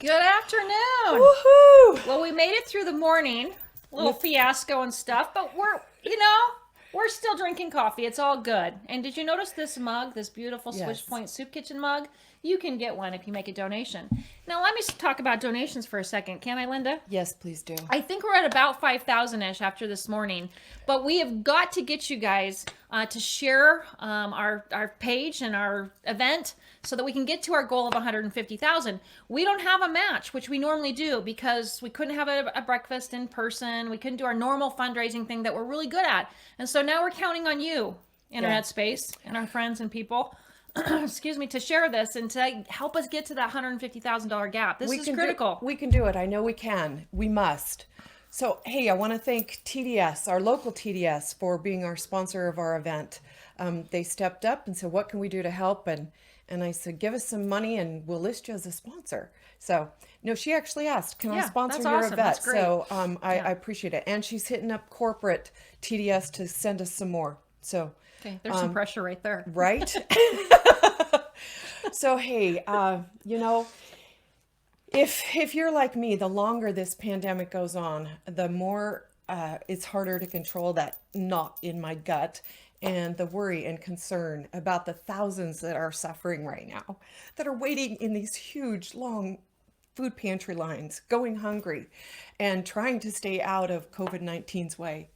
Good afternoon. Woohoo! Well, we made it through the morning, little fiasco and stuff, but we're still drinking coffee. It's all good. And did you notice this mug, this beautiful Yes. Switchpoint Soup Kitchen mug? You can get one if you make a donation. Now, let me talk about donations for a second. Can I, Linda? Yes, please do. I think we're at about 5,000-ish after this morning, but we have got to get you guys to share our page and our event so that we can get to our goal of 150,000. We don't have a match, which we normally do because we couldn't have a breakfast in person. We couldn't do our normal fundraising thing that we're really good at. And so now we're counting on you, Internet Space, and our friends and people, excuse me, to share this and to help us get to that $150,000 gap. This is critical. We can do it. I know we can. We must. So, hey, I want to thank TDS, our local TDS, for being our sponsor of our event. They stepped up and said, what can we do to help? And I said, give us some money and we'll list you as a sponsor. So, no, she actually asked, can I sponsor your awesome. event? That's great. So I appreciate it. And she's hitting up corporate TDS to send us some more. So, Okay, there's some pressure right there. right? So, hey, if you're like me, the longer this pandemic goes on, the more it's harder to control that knot in my gut and the worry and concern about the thousands that are suffering right now, that are waiting in these huge, long food pantry lines, going hungry, and trying to stay out of COVID-19's way.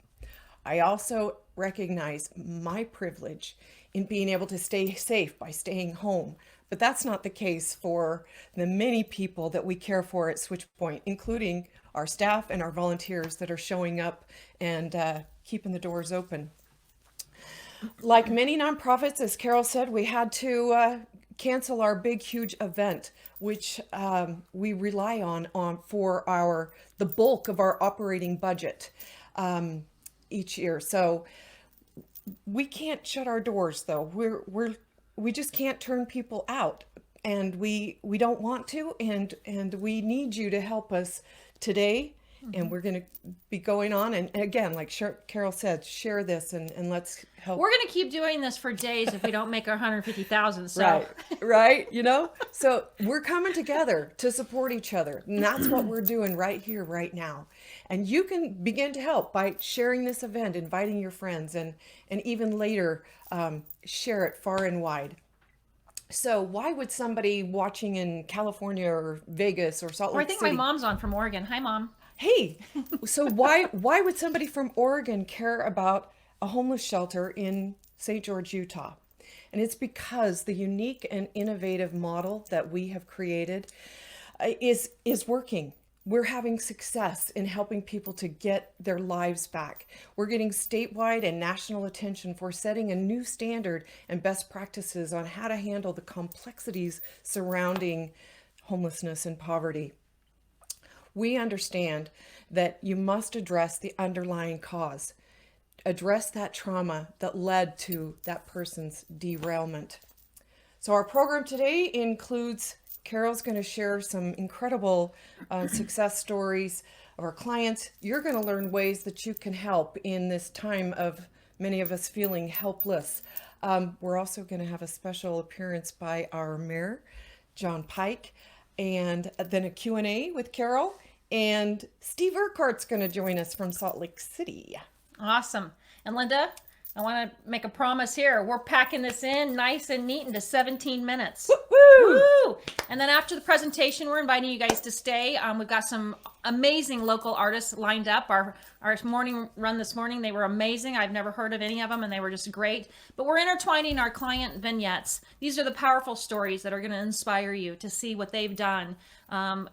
I also recognize my privilege in being able to stay safe by staying home. But that's not the case for the many people that we care for at Switchpoint, including our staff and our volunteers that are showing up and keeping the doors open. Like many nonprofits, as Carol said, we had to cancel our big, huge event, which we rely on for the bulk of our operating budget each year. So we can't shut our doors, though. We just can't turn people out, and we don't want to, and we need you to help us today. And we're going to be going on, and again, like Carol said, share this and let's help. We're going to keep doing this for days if we don't make our 150,000. So Right. So we're coming together to support each other, and that's what we're doing right here, right now. And you can begin to help by sharing this event, inviting your friends, and even later share it far and wide. So why would somebody watching in California or Vegas or Salt Or I Lake think City? my mom's on from Oregon. Hi, Mom. Hey, so why would somebody from Oregon care about a homeless shelter in St. George, Utah? And it's because the unique and innovative model that we have created is working. We're having success in helping people to get their lives back. We're getting statewide and national attention for setting a new standard and best practices on how to handle the complexities surrounding homelessness and poverty. We understand that you must address the underlying cause, address that trauma that led to that person's derailment. So our program today includes, Carol's going to share some incredible success stories of our clients. You're going to learn ways that you can help in this time of many of us feeling helpless. We're also going to have a special appearance by our mayor, John Pike, and then a Q&A with Carol. And Steve Urquhart's going to join us from Salt Lake City. Awesome. And Linda, I want to make a promise here. We're packing this in nice and neat into 17 minutes. Woo! Woo! And then after the presentation, we're inviting you guys to stay. We've got some amazing local artists lined up. Our morning run this morning, they were amazing. I've never heard of any of them, and they were just great. But we're intertwining our client vignettes. These are the powerful stories that are going to inspire you to see what they've done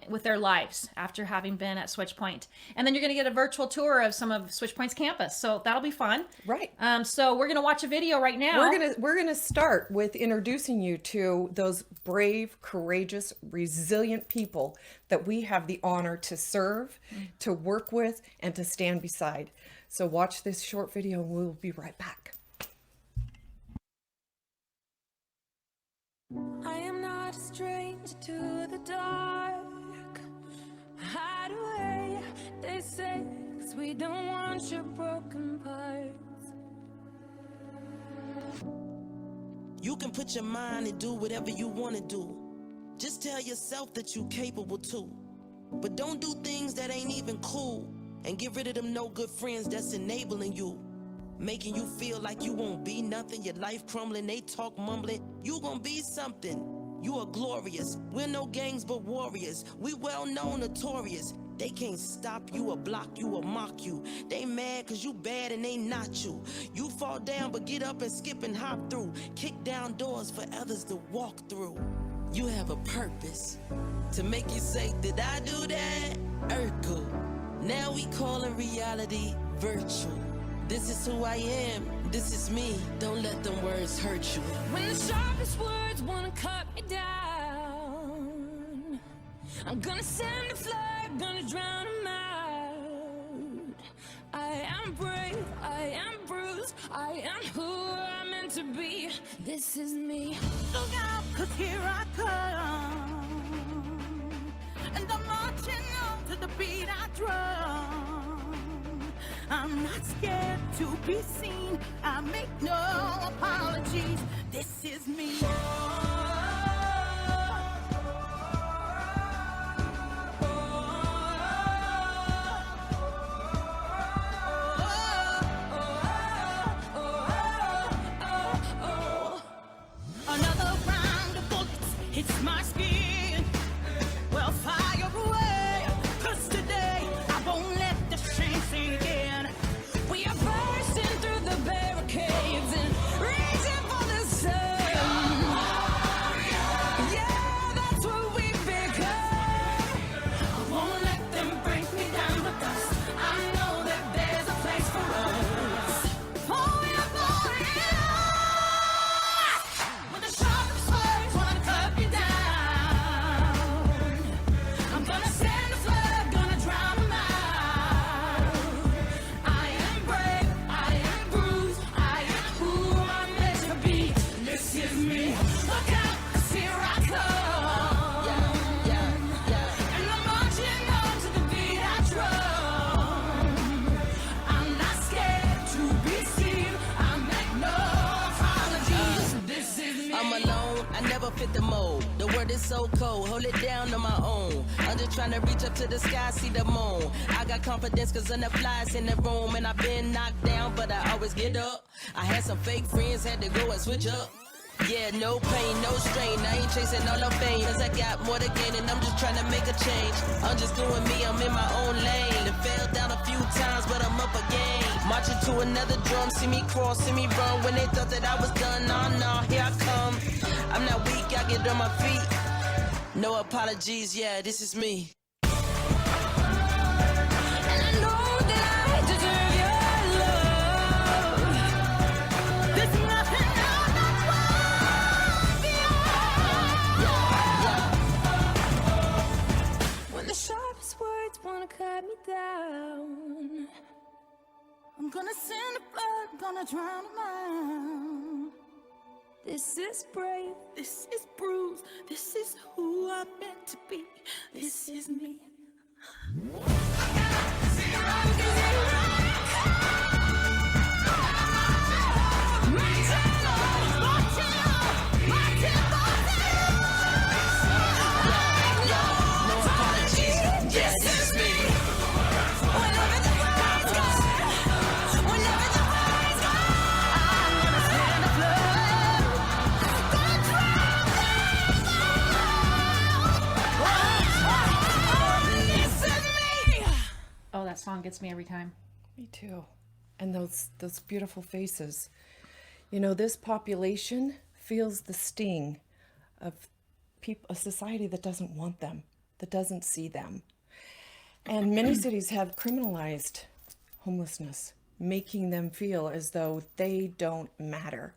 with their lives after having been at Switchpoint. And then you're going to get a virtual tour of some of Switchpoint's campus. So that'll be fun. Right. So we're going to watch a video right now. We're gonna start with introducing you to those brave, courageous, resilient people that we have the honor to serve, to work with, and to stand beside. So watch this short video and we'll be right back. I am not a stranger to the dark. Hide away, they say, 'cause we don't want your broken parts. You can put your mind and do whatever you want to do. Just tell yourself that you capable too. But don't do things that ain't even cool. And get rid of them no good friends that's enabling you. Making you feel like you won't be nothing. Your life crumbling, they talk mumbling. You gon' be something. You are glorious. We're no gangs but warriors. We well known, notorious. They can't stop you or block you or mock you. They mad cause you bad and they not you. You fall down but get up and skip and hop through. Kick down doors for others to walk through. You have a purpose to make you say, did I do that? Urquhart. Now we calling reality virtual. This is who I am, this is me. Don't let them words hurt you. When the sharpest words wanna cut me down, I'm gonna send a flood, gonna drown them out. I am brave, I am bruised, I am who I'm meant to be. This is me. Look out, 'cause here I come, and I'm marching on to the beat I drum. I'm not scared to be seen, I make no apologies. This is me. Another round of bullets hits my skin. Well, fire away, 'cause today I won't let the shame sink in. We are bursting through the barricades and reaching for the sun. Yeah, that's what we become. I won't let them break me down, because I know that there's a place for us. Oh, yeah, boy, yeah. When the sharpest words wanna cut me down, I'm gonna send a flood, gonna drown them out. I am brave, I am bruised, I am who I'm meant to be. This is me. Look out, 'cause here I come. And I'm marching on to the beat I drum. I'm not scared to be seen, I make no apologies. This is me. I'm alone, I never fit the mold. The word is so cold, hold it down on my own. I'm just trying to reach up to the sky, see the moon. I got confidence cause I'm the flies in the room. And I've been knocked down, but I always get up. I had some fake friends, had to go and switch up. Yeah, no pain, no strain, I ain't chasing all the fame. Cause I got more to gain and I'm just trying to make a change. I'm just doing me, I'm in my own lane. And fell down a few times, but I'm up again. Marching to another drum, see me cross, see me run. When they thought that I was done, nah, here I come. I'm not weak, I get on my feet. No apologies, yeah, this is me. And I know that I deserve your love. There's nothing I'm not worth, When the sharpest words wanna cut me down, I'm gonna send a flood, gonna drown them out. this is brave. This is bruised, this is who I'm meant to be. This is me. No apologies, yeah, this is me. Whenever the world's gone, whenever the world's gone, I'm gonna send a flood, gonna drown them out. This is me. Oh, that song gets me every time. Me too. And those beautiful faces. You know, this population feels the sting of a society that doesn't want them, that doesn't see them. And many cities have criminalized homelessness, making them feel as though they don't matter.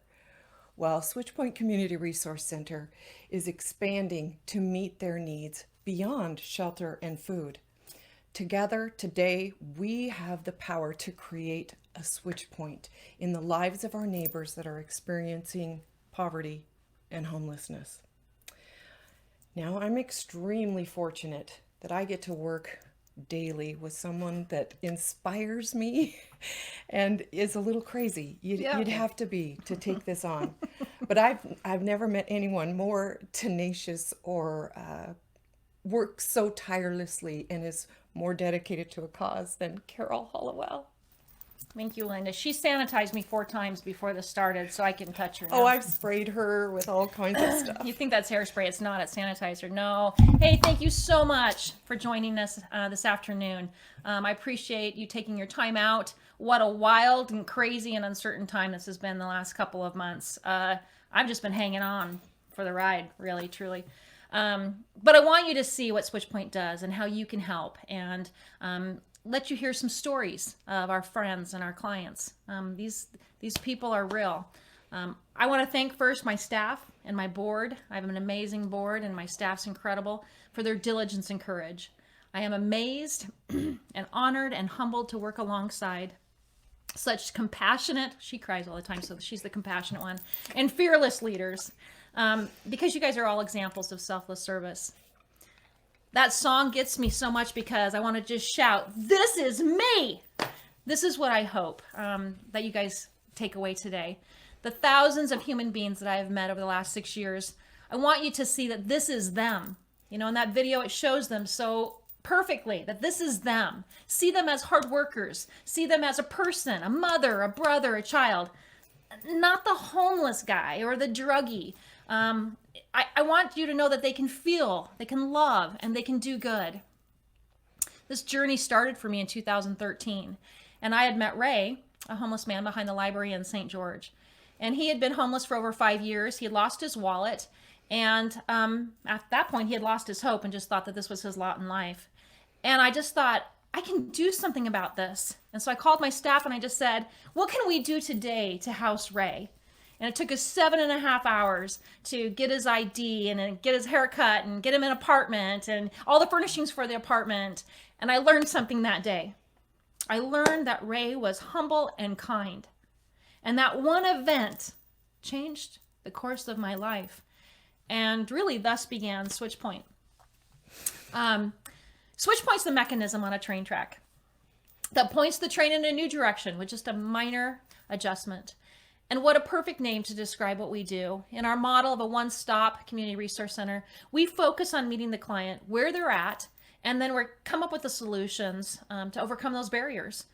Well, Switchpoint Community Resource Center is expanding to meet their needs beyond shelter and food. Together, today, we have the power to create a switch point in the lives of our neighbors that are experiencing poverty and homelessness. Now, I'm extremely fortunate that I get to work daily with someone that inspires me and is a little crazy. You'd have to be to take this on. But I've never met anyone more tenacious or works so tirelessly and is more dedicated to a cause than Carol Hollowell. Thank you, Linda. She sanitized me 4 times before this started, so I can touch her now. Oh, I've sprayed her with all kinds of stuff. You think that's hairspray? It's not. It's sanitizer. No. Hey, thank you so much for joining us this afternoon. I appreciate you taking your time out. What a wild and crazy and uncertain time this has been the last couple of months. I've just been hanging on for the ride, really, truly. But I want you to see what Switchpoint does and how you can help, and let you hear some stories of our friends and our clients. These people are real. I want to thank first my staff and my board. I have an amazing board, and my staff's incredible for their diligence and courage. I am amazed and honored and humbled to work alongside such compassionate, she cries all the time, so she's the compassionate one, and fearless leaders, because you guys are all examples of selfless service. That song gets me so much because I want to just shout, "This is me!" This is what I hope that you guys take away today. The thousands of human beings that I have met over the last 6 years, I want you to see that this is them. You know, in that video, it shows them so perfectly that this is them. See them as hard workers. See them as a person, a mother, a brother, a child. Not the homeless guy or the druggie. I want you to know that they can feel, they can love, and they can do good. This journey started for me in 2013, and I had met Ray, a homeless man behind the library in St. George. And he had been homeless for over 5 years. He had lost his wallet, and at that point, he had lost his hope and just thought that this was his lot in life. And I just thought, I can do something about this. And so I called my staff and I just said, what can we do today to house Ray? And it took us 7.5 hours to get his ID and then get his haircut and get him an apartment and all the furnishings for the apartment. And I learned something that day. I learned that Ray was humble and kind. And that one event changed the course of my life. And really thus began Switchpoint. Switchpoint's the mechanism on a train track that points the train in a new direction with just a minor adjustment. And what a perfect name to describe what we do. In our model of a one-stop community resource center, we focus on meeting the client where they're at, and then we come up with the solutions to overcome those barriers.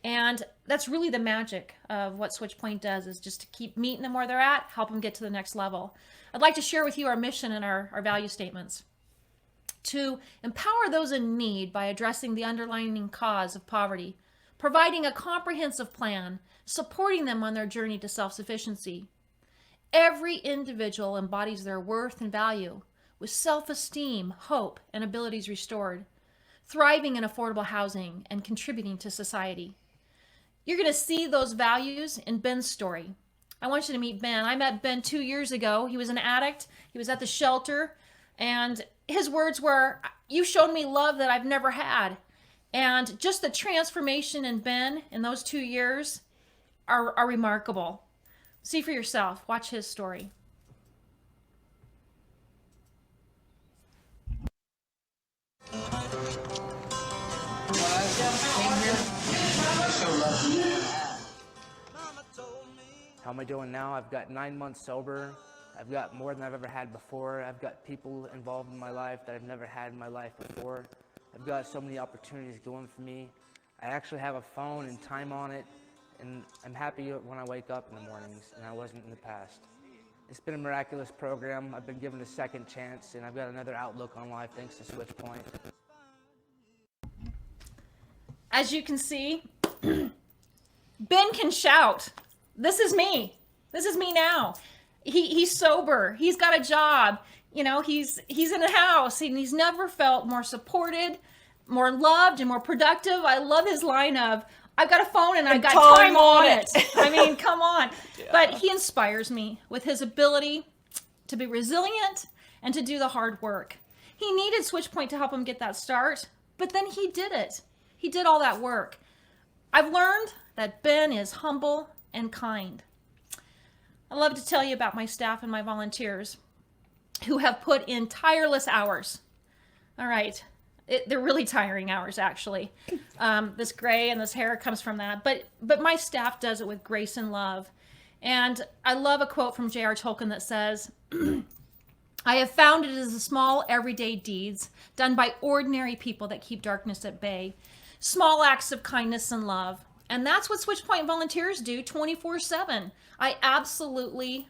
And that's really the magic of what Switchpoint does, is just to keep meeting them where they're at, help them get to the next level. I'd like to share with you our mission and our value statements. To empower those in need by addressing the underlying cause of poverty, providing a comprehensive plan, supporting them on their journey to self-sufficiency. Every individual embodies their worth and value, with self-esteem, hope, and abilities restored, thriving in affordable housing and contributing to society. You're going to see those values in Ben's story. I want you to meet Ben. I met Ben 2 years ago. He was an addict. He was at the shelter, and his words were, "You showed me love that I've never had." And just the transformation in Ben in those 2 years are remarkable. See for yourself. Watch his story. How am I doing now? I've got 9 months sober. I've got more than I've ever had before. I've got people involved in my life that I've never had in my life before. I've got so many opportunities going for me. I actually have a phone and time on it, and I'm happy when I wake up in the mornings, and I wasn't in the past. It's been a miraculous program. I've been given a second chance, and I've got another outlook on life thanks to Switchpoint. As you can see, Ben can shout. This is me. This is me now. He's sober. He's got a job. You know, he's in a house, and he's never felt more supported, more loved, and more productive. I love his line of, "I've got a phone and I've got time on it." I mean, come on. Yeah. But he inspires me with his ability to be resilient and to do the hard work. He needed Switchpoint to help him get that start, but then he did it. He did all that work. I've learned that Ben is humble and kind. I love to tell you about my staff and my volunteers who have put in tireless hours. All right. They're really tiring hours, actually. This gray and this hair comes from that. But my staff does it with grace and love. And I love a quote from J.R. Tolkien that says, I have found it is the small everyday deeds done by ordinary people that keep darkness at bay. Small acts of kindness and love. And that's what Switchpoint volunteers do 24/7. I absolutely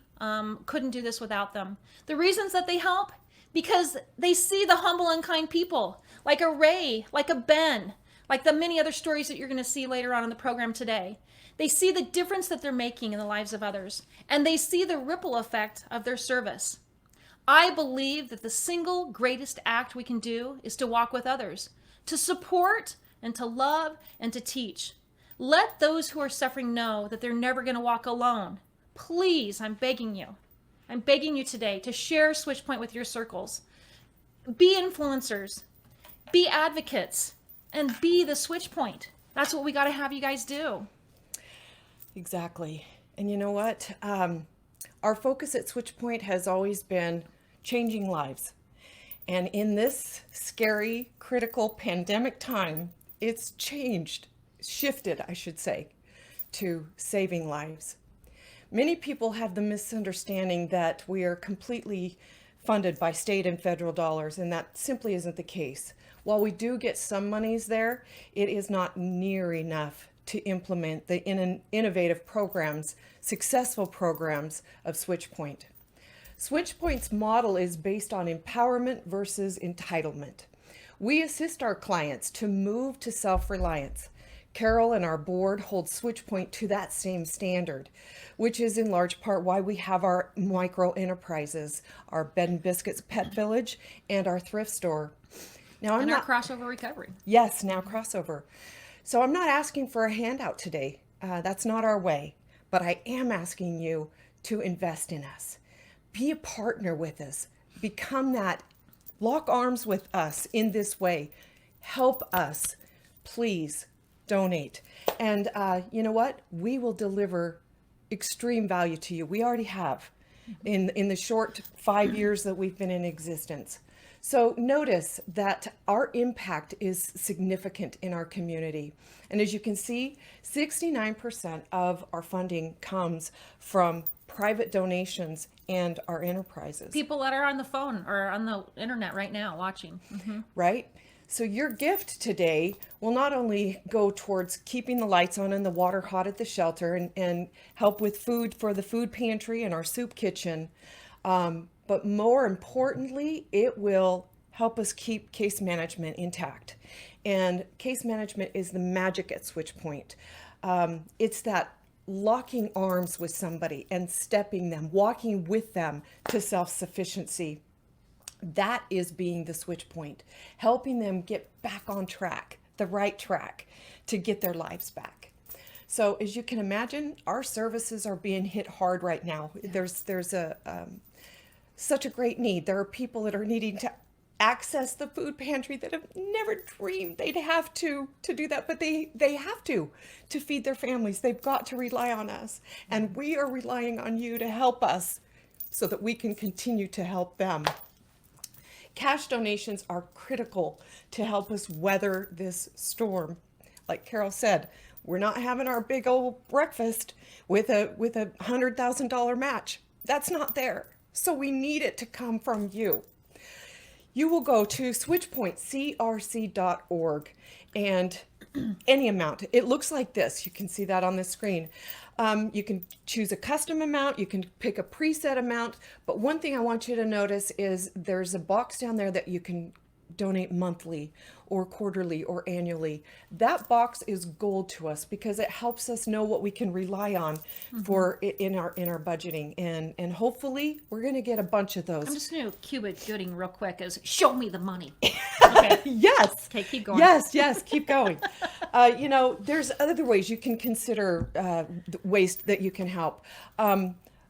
couldn't do this without them. The reasons that they help? Because they see the humble and kind people, like a Ray, like a Ben, like the many other stories that you're going to see later on in the program today. They see the difference that they're making in the lives of others, and they see the ripple effect of their service. I believe that the single greatest act we can do is to walk with others, to support and to love and to teach. Let those who are suffering know that they're never going to walk alone. Please, I'm begging you. I'm begging you today to share Switchpoint with your circles. Be influencers, be advocates, and be the Switchpoint. That's what we got to have you guys do. Exactly. And you know what? Our focus at Switchpoint has always been changing lives. And in this scary, critical pandemic time, it's shifted, I should say, to saving lives. Many people have the misunderstanding that we are completely funded by state and federal dollars, and that simply isn't the case. While we do get some monies there, it is not near enough to implement the innovative programs, successful programs of Switchpoint. Switchpoint's model is based on empowerment versus entitlement. We assist our clients to move to self-reliance. Carol and our board hold Switchpoint to that same standard, which is in large part why we have our micro enterprises, our Bed and Biscuits Pet Village, and our thrift store. Now, And our crossover recovery. Yes, now crossover. So I'm not asking for a handout today. That's not our way. But I am asking you to invest in us. Be a partner with us. Become that. Lock arms with us in this way. Help us. Please donate. And you know what? We will deliver extreme value to you. We already have in the short 5 years that we've been in existence. So notice that our impact is significant in our community. And as you can see, 69% of our funding comes from private donations and our enterprises. People that are on the phone or on the internet right now watching. Right? So your gift today will not only go towards keeping the lights on and the water hot at the shelter and help with food for the food pantry and our soup kitchen, but more importantly, it will help us keep case management intact. And case management is the magic at Switchpoint. It's that locking arms with somebody and stepping them, walking with them to self-sufficiency. That is being the Switchpoint, helping them get back on track, the right track, to get their lives back. So as you can imagine, our services are being hit hard right now. There's such a great need. There are people that are needing to access the food pantry that have never dreamed they'd have to do that, but they have to feed their families. They've got to rely on us, and we are relying on you to help us so that we can continue to help them. Cash donations are critical to help us weather this storm. Like Carol said, we're not having our big old breakfast with a $100,000 match. That's not there. So we need it to come from you. You will go to switchpointcrc.org and any amount. It looks like this. You can see that on the screen. You can choose a custom amount. You can pick a preset amount. But one thing I want you to notice is there's a box down there that you can donate monthly or quarterly or annually. That box is gold to us because it helps us know what we can rely on for in our budgeting, and hopefully we're going to get a bunch of those. I'm just going to cue it gooding real quick as show me the money. Okay. Yes. Okay, keep going. Yes, keep going. You know, there's other ways you can consider ways that you can help.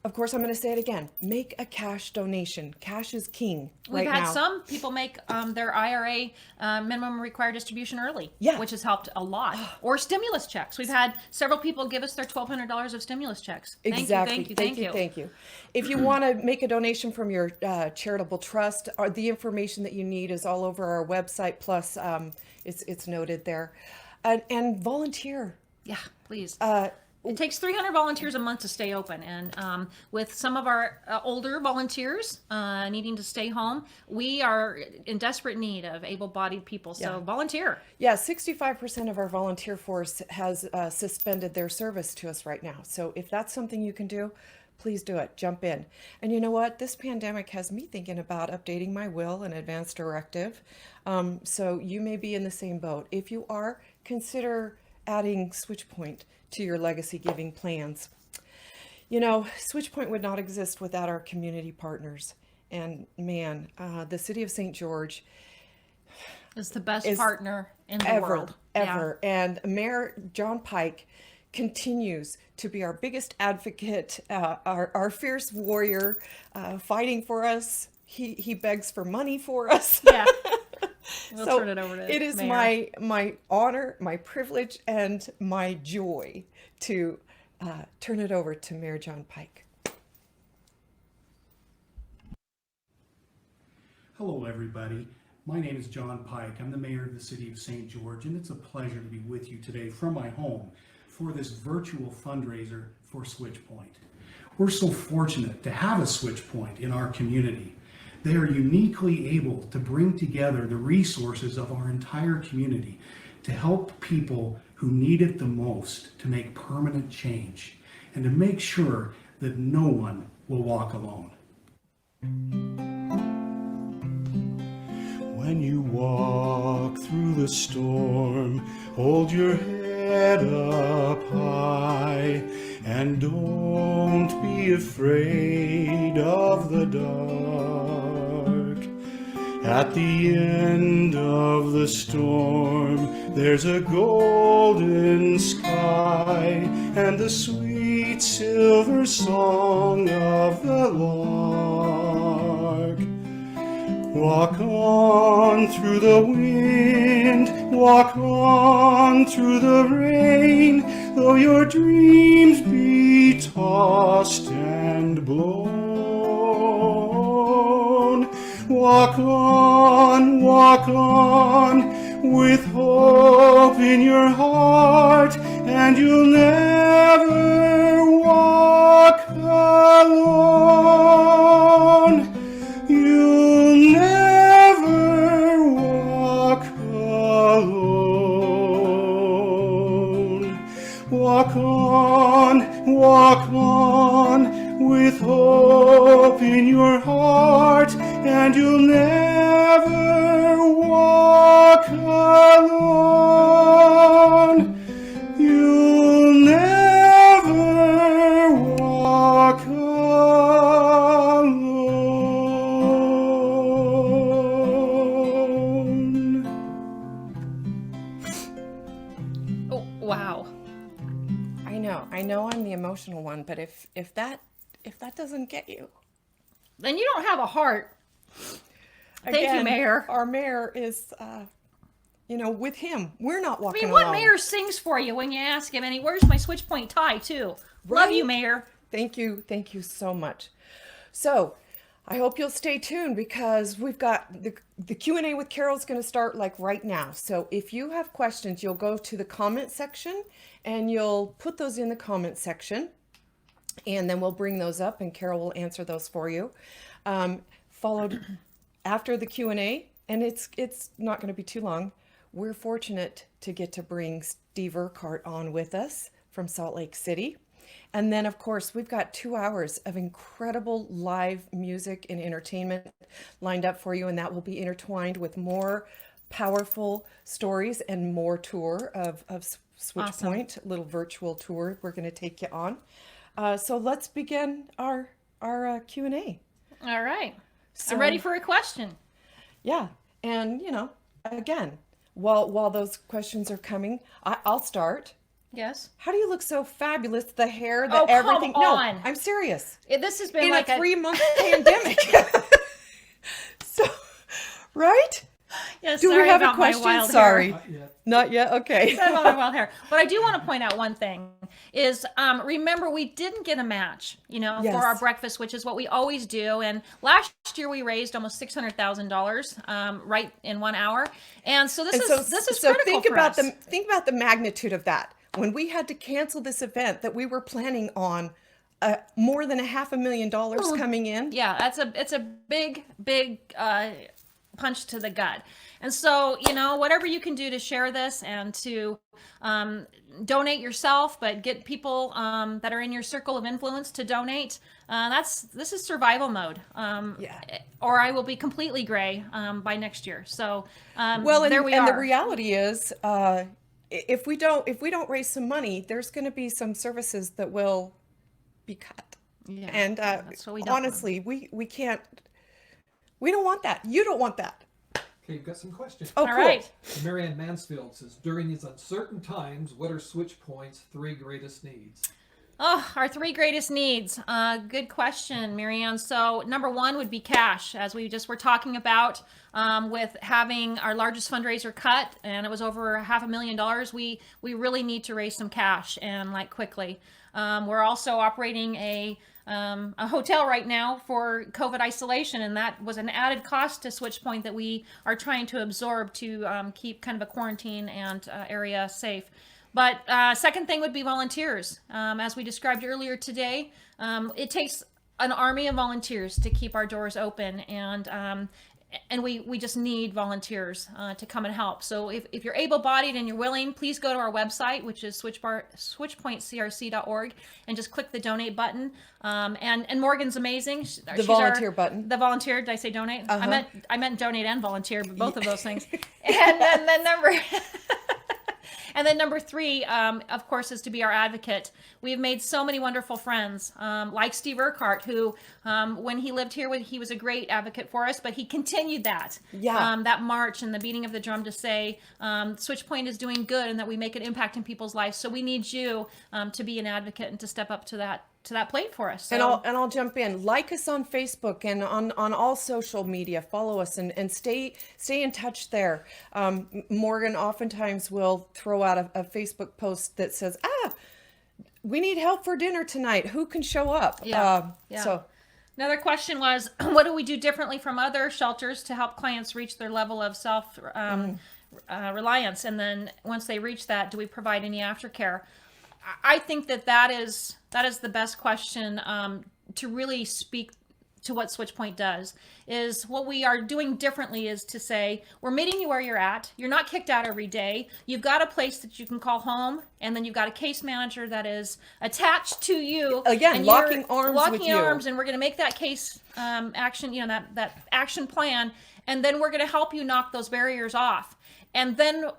Of course, I'm going to say it again. Make a cash donation. Cash is king right now. We've had some people make their IRA minimum required distribution early, Yeah. which has helped a lot. Or stimulus checks. We've had several people give us their $1,200 of stimulus checks. Exactly. Thank you. If you want to make a donation from your charitable trust, or the information that you need is all over our website. Plus, it's noted there. And volunteer. Yeah, please. It takes 300 volunteers a month to stay open, and with some of our older volunteers needing to stay home, we are in desperate need of able-bodied people. So volunteer. Yeah, 65% of our volunteer force has suspended their service to us right now. So if that's something you can do, please do it. Jump in. And you know what? This pandemic has me thinking about updating my will and advance directive. So you may be in the same boat. If you are, consider adding Switchpoint to your legacy giving plans. You know, Switchpoint would not exist without our community partners. And man, the city of St. George Is the best partner in the ever, world. ever. And Mayor John Pike continues to be our biggest advocate, our fierce warrior, fighting for us. He begs for money for us. Yeah. We'll turn it over to it is Mayor. my honor, my privilege, and my joy to turn it over to Mayor John Pike. Hello, everybody. My name is John Pike. I'm the mayor of the city of St. George, and it's a pleasure to be with you today from my home for this virtual fundraiser for Switchpoint. We're so fortunate to have a Switchpoint in our community. They are uniquely able to bring together the resources of our entire community to help people who need it the most to make permanent change and to make sure that no one will walk alone. When you walk through the storm, hold your head up high and don't be afraid of the dark. At the end of the storm, there's a golden sky and the sweet silver song of the lark. Walk on through the wind, walk on through the rain, though your dreams be tossed and blown. Walk on, with hope in your heart, and you'll never walk alone. You'll never walk alone. Walk on, with hope in your heart, and you'll never walk alone. You'll never walk alone. Oh, wow. I know I'm the emotional one, but if that doesn't get you, Then you don't have a heart. Thank you, again, Mayor. Our mayor is, with him, we're not I walking mean, alone. what mayor sings for you when you ask him? And he wears my Switchpoint tie, too. Love Right? you, Mayor. Thank you so much. So, I hope you'll stay tuned because we've got the Q&A with Carol's going to start like right now. So if you have questions, you'll go to the comment section and you'll put those in the comment section. And then we'll bring those up and Carol will answer those for you. Followed after the Q&A, and it's not going to be too long. We're fortunate to get to bring Steve Urquhart on with us from Salt Lake City. And then, of course, we've got 2 hours of incredible live music and entertainment lined up for you, and that will be intertwined with more powerful stories and more tour of Switchpoint, a little virtual tour we're going to take you on. So let's begin our Q&A. All right. I'm ready for a question. Yeah, and again, while those questions are coming, I'll start. Yes. How do you look so fabulous? The hair, Oh, come everything. on. No, I'm serious. This has been In like a 3-month pandemic. So, right? Yes, Do sorry we have a about my question? wild Sorry. hair. Not yet? Okay. Sorry about my wild hair. But I do want to point out one thing is remember we didn't get a match, Yes. for our breakfast, which is what we always do. And last year we raised almost $600,000 right in 1 hour. And so this is critical think for about us. think about the magnitude of that. when we had to cancel this event that we were planning on, more than $500,000 coming in. Yeah, it's a big punch to the gut. And so, whatever you can do to share this and to donate yourself, but get people that are in your circle of influence to donate. This is survival mode. Or I will be completely gray by next year. So there we are. And the reality is, if we don't raise some money, there's going to be some services that will be cut. Yeah, and that's what we don't honestly, we can't. We don't want that. You don't want that. Okay, you've got some questions. Oh, All cool. right. Marianne Mansfield says, during these uncertain times, what are Switchpoint's 3 greatest needs? Oh, our 3 greatest needs. Good question, Marianne. So number 1 would be cash, as we just were talking about, with having our largest fundraiser cut, and it was over $500,000. We really need to raise some cash, and quickly. We're also operating a hotel right now for COVID isolation, and that was an added cost to Switchpoint that we are trying to absorb to keep kind of a quarantine and area safe. But second thing would be volunteers. As we described earlier today, it takes an army of volunteers to keep our doors open, and we just need volunteers to come and help. So if you're able-bodied and you're willing, please go to our website, which is switchpointcrc.org, and just click the donate button. And Morgan's amazing. She's volunteer button. The volunteer. Did I say donate? Uh-huh. I meant donate and volunteer, but both of those things. And then number. And then number 3, of course, is to be our advocate. We've made so many wonderful friends, like Steve Urquhart, who, when he lived here, he was a great advocate for us, but he continued that. Yeah. That march and the beating of the drum to say, Switchpoint is doing good and that we make an impact in people's lives. So we need you to be an advocate and to step up to that plate for us. So, And I'll jump in. Like us on Facebook and on all social media. Follow us and stay in touch there. Morgan oftentimes will throw out a Facebook post that says, we need help for dinner tonight. Who can show up? Yeah. So another question was, what do we do differently from other shelters to help clients reach their level of self reliance? And then once they reach that, do we provide any aftercare? I think that is the best question to really speak to what Switchpoint does. Is what we are doing differently is to say, we're meeting you where you're at. You're not kicked out every day. You've got a place that you can call home, and then you've got a case manager that is attached to you. Again, and locking arms with locking you. arms, and we're going to make that case action, that action plan, and then we're going to help you knock those barriers off. And then,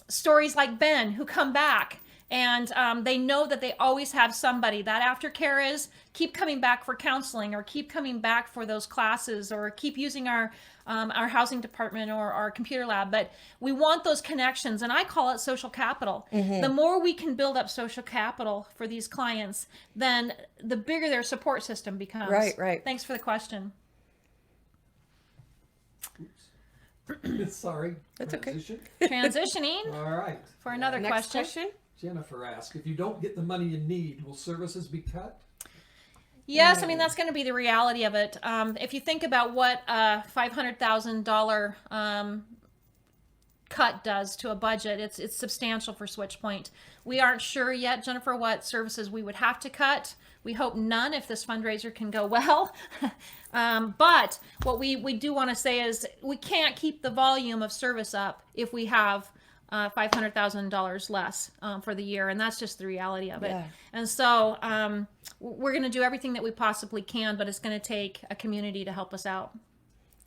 stories like Ben who come back. And they know that they always have somebody. That aftercare is keep coming back for counseling, or keep coming back for those classes, or keep using our housing department or our computer lab. But we want those connections, and I call it social capital. Mm-hmm. The more we can build up social capital for these clients, then the bigger their support system becomes. Right. Thanks for the question. Sorry. That's okay. Transitioning All right. for another Next question. Jennifer asked, if you don't get the money you need, will services be cut? Yes, I mean, that's going to be the reality of it. If you think about what a $500,000 cut does to a budget, it's substantial for Switchpoint. We aren't sure yet, Jennifer, what services we would have to cut. We hope none if this fundraiser can go well. But what we do want to say is we can't keep the volume of service up if we have $500,000 less for the year, and that's just the reality of it. Yeah. And so we're going to do everything that we possibly can, but it's going to take a community to help us out.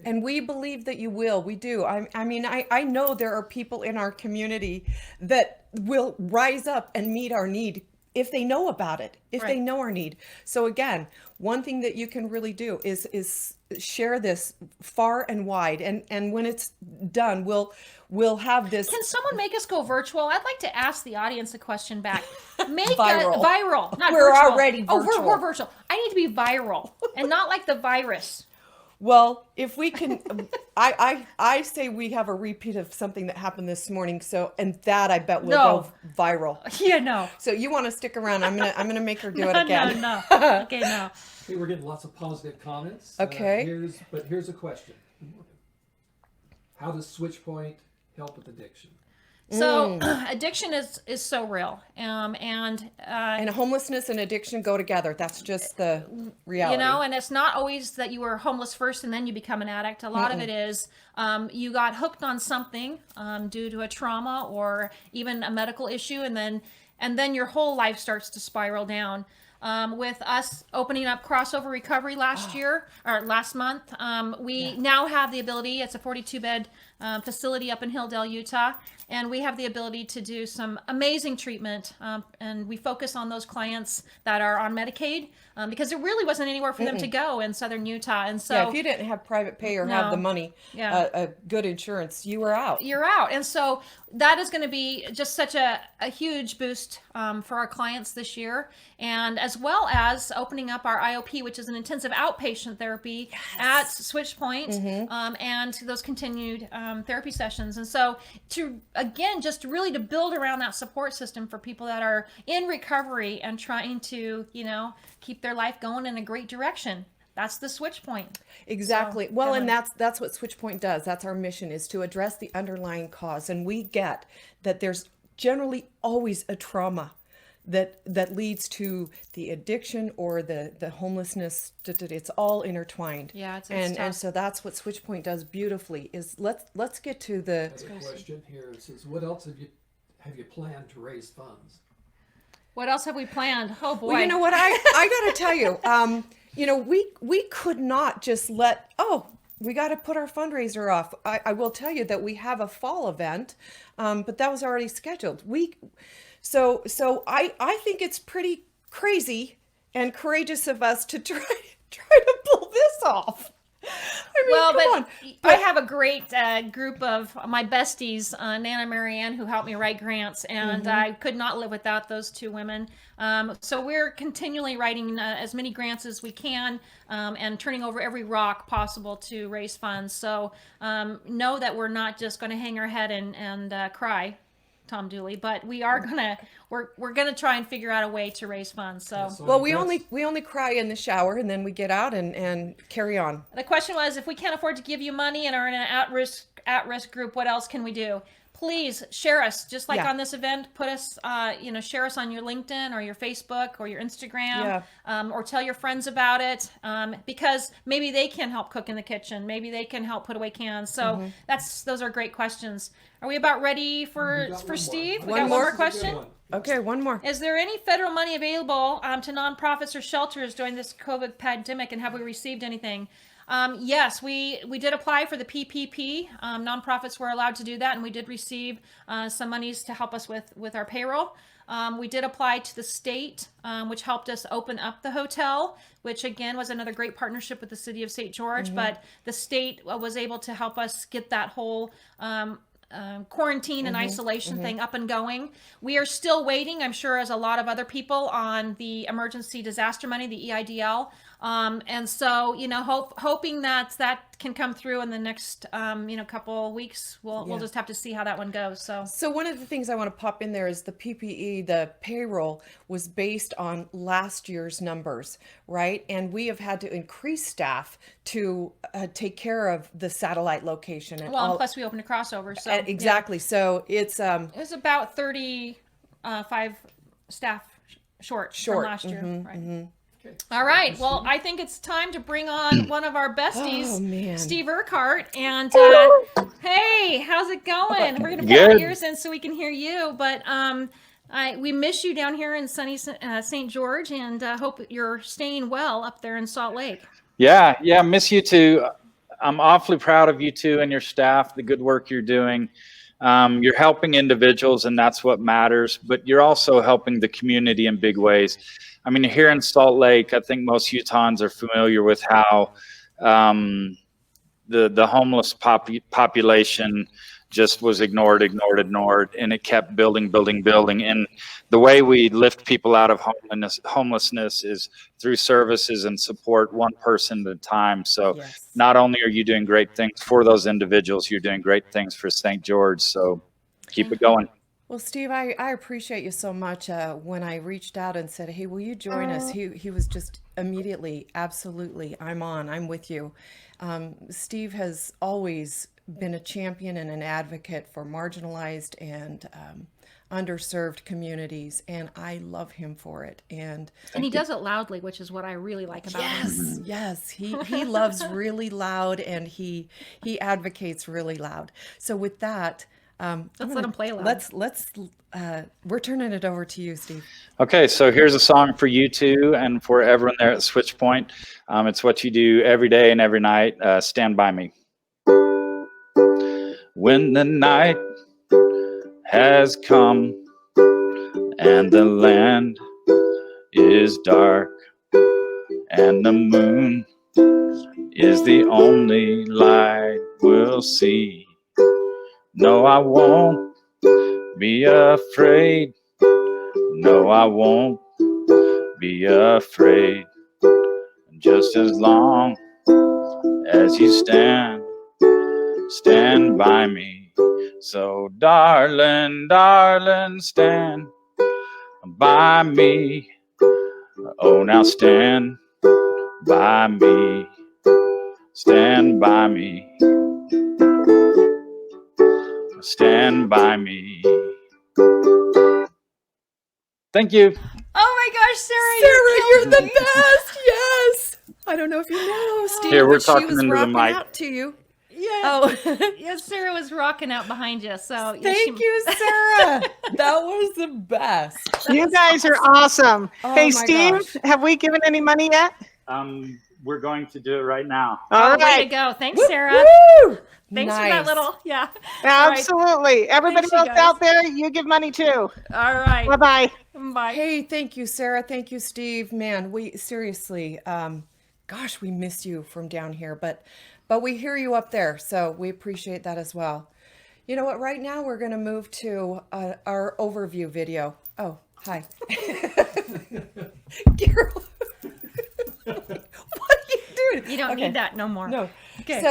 And we believe that you will. We do. I know there are people in our community that will rise up and meet our need if they know about it, if they know our need. So again, one thing that you can really do is share this far and wide. And when it's done, we'll have this. Can someone make us go virtual? I'd like to ask the audience a question back. Make Viral. viral, not We're virtual. already Oh, virtual. we're virtual. I need to be viral and not like the virus. Well, if we can, I say we have a repeat of something that happened this morning. So, and that I bet will go viral. Yeah, no. So you want to stick around? I'm gonna make her do it again. No. Okay, no. Okay, we're getting lots of positive comments. Okay. Here's a question. How does Switchpoint help with addiction? So addiction is so real. And homelessness and addiction go together. That's just the reality. You know, and it's not always that you were homeless first and then you become an addict. A lot of it is you got hooked on something due to a trauma or even a medical issue, and then your whole life starts to spiral down. With us opening up Crossover Recovery last month, we now have the ability. It's a 42-bed facility up in Hilldale, Utah, and we have the ability to do some amazing treatment. And we focus on those clients that are on Medicaid because there really wasn't anywhere for them to go in Southern Utah. And so, if you didn't have private pay or have the money, good insurance, you were out. You're out. And so that is going to be just such a huge boost for our clients this year. And as well as opening up our IOP, which is an intensive outpatient therapy at Switchpoint, and those continued therapy sessions. And so just really to build around that support system for people that are in recovery and trying to, keep their life going in a great direction. That's the Switchpoint. Exactly. So, and that's what Switchpoint does. That's our mission, is to address the underlying cause. And we get that there's generally always a trauma that leads to the addiction or the homelessness. It's all intertwined. Yeah, it's and tough. And so that's what Switchpoint does beautifully. Is let's get to the. I have a question here. It says, what else have you planned to raise funds? What else have we planned? Oh boy. Well, you know what, I got to tell you, we could not just we got to put our fundraiser off. I will tell you that we have a fall event, but that was already scheduled. So I think it's pretty crazy and courageous of us to try to pull this off. I mean, I have a great group of my besties, Nana and Marianne, who helped me write grants, and I could not live without those two women. So we're continually writing as many grants as we can and turning over every rock possible to raise funds. So know that we're not just going to hang our head and cry, Tom Dooley, but we are we're gonna try and figure out a way to raise funds. So we only cry in the shower and then we get out and carry on. The question was, if we can't afford to give you money and are in an at-risk group, what else can we do? Please share us, just like on this event. Put us, share us on your LinkedIn or your Facebook or your Instagram, or tell your friends about it, because maybe they can help cook in the kitchen. Maybe they can help put away cans. So those are great questions. Are we about ready for Steve? We got one more question. Okay, one more. Is there any federal money available to nonprofits or shelters during this COVID pandemic, and have we received anything? Yes, we did apply for the PPP. Nonprofits were allowed to do that, and we did receive some monies to help us with our payroll. We did apply to the state, which helped us open up the hotel, which again was another great partnership with the city of St. George. But the state was able to help us get that whole quarantine and isolation thing up and going. We are still waiting, I'm sure, as a lot of other people, on the emergency disaster money, the EIDL. And so, hoping that can come through in the next, couple weeks. We'll just have to see how that one goes. So one of the things I want to pop in there is the PPE, the payroll was based on last year's numbers, right? And we have had to increase staff to take care of the satellite location. And and plus we opened a crossover. So exactly. Yeah. So it was about 35 staff short from last year. Right. Okay. All right. Well, I think it's time to bring on one of our besties, Steve Urquhart. And hey, how's it going? We're going to put our ears in so we can hear you. But we miss you down here in sunny St. George, and hope you're staying well up there in Salt Lake. Yeah, miss you too. I'm awfully proud of you two and your staff, the good work you're doing. You're helping individuals, and that's what matters, but you're also helping the community in big ways. I mean, here in Salt Lake, I think most Utahns are familiar with how the homeless population just was ignored, and it kept building. And the way we lift people out of homelessness is through services and support, one person at a time. So not only are you doing great things for those individuals, you're doing great things for St. George. So keep it going. Well, Steve, I appreciate you so much. When I reached out and said, "Hey, will you join us?" He was just immediately, absolutely, I'm with you. Steve has always been a champion and an advocate for marginalized and underserved communities, and I love him for it. And he does it loudly, which is what I really like about him. yes, he loves really loud, and he advocates really loud. So with that, Let's let him play loud. We're turning it over to you, Steve. Okay, so here's a song for you two and for everyone there at Switchpoint. It's what you do every day and every night. Stand by me. When the night has come and the land is dark and the moon is the only light we'll see. No, I won't be afraid. No, I won't be afraid. Just as long as you stand by me. So darling, darling, stand by me. Oh, now stand by me. Stand by me. Stand by me. Thank you. Oh my gosh, Sarah, You're the best. Yes. I don't know if you know, Steve. Here, we're but talking she was into the rapping mic. out to you. Yeah. Oh, Yes, Sarah was rocking out behind you. So yeah, thank you, Sarah. That was the best. You guys are awesome. Oh Hey, my Steve, gosh. have we given any money yet? We're going to do it right now. All Way to right. go. Thanks, Sarah. Woo! Thanks for Nice. that little, yeah. All right. Absolutely. Everybody Thanks, you else guys. out there, you give money too. All right. Bye-bye. Bye. Hey, thank you, Sarah. Thank you, Steve. Man, we seriously, gosh, we miss you from down here, but we hear you up there, so we appreciate that as well. You know what? Right now, we're going to move to our overview video. Oh, hi, Carol. What are you doing? You don't Okay. need that no more. No. Okay. So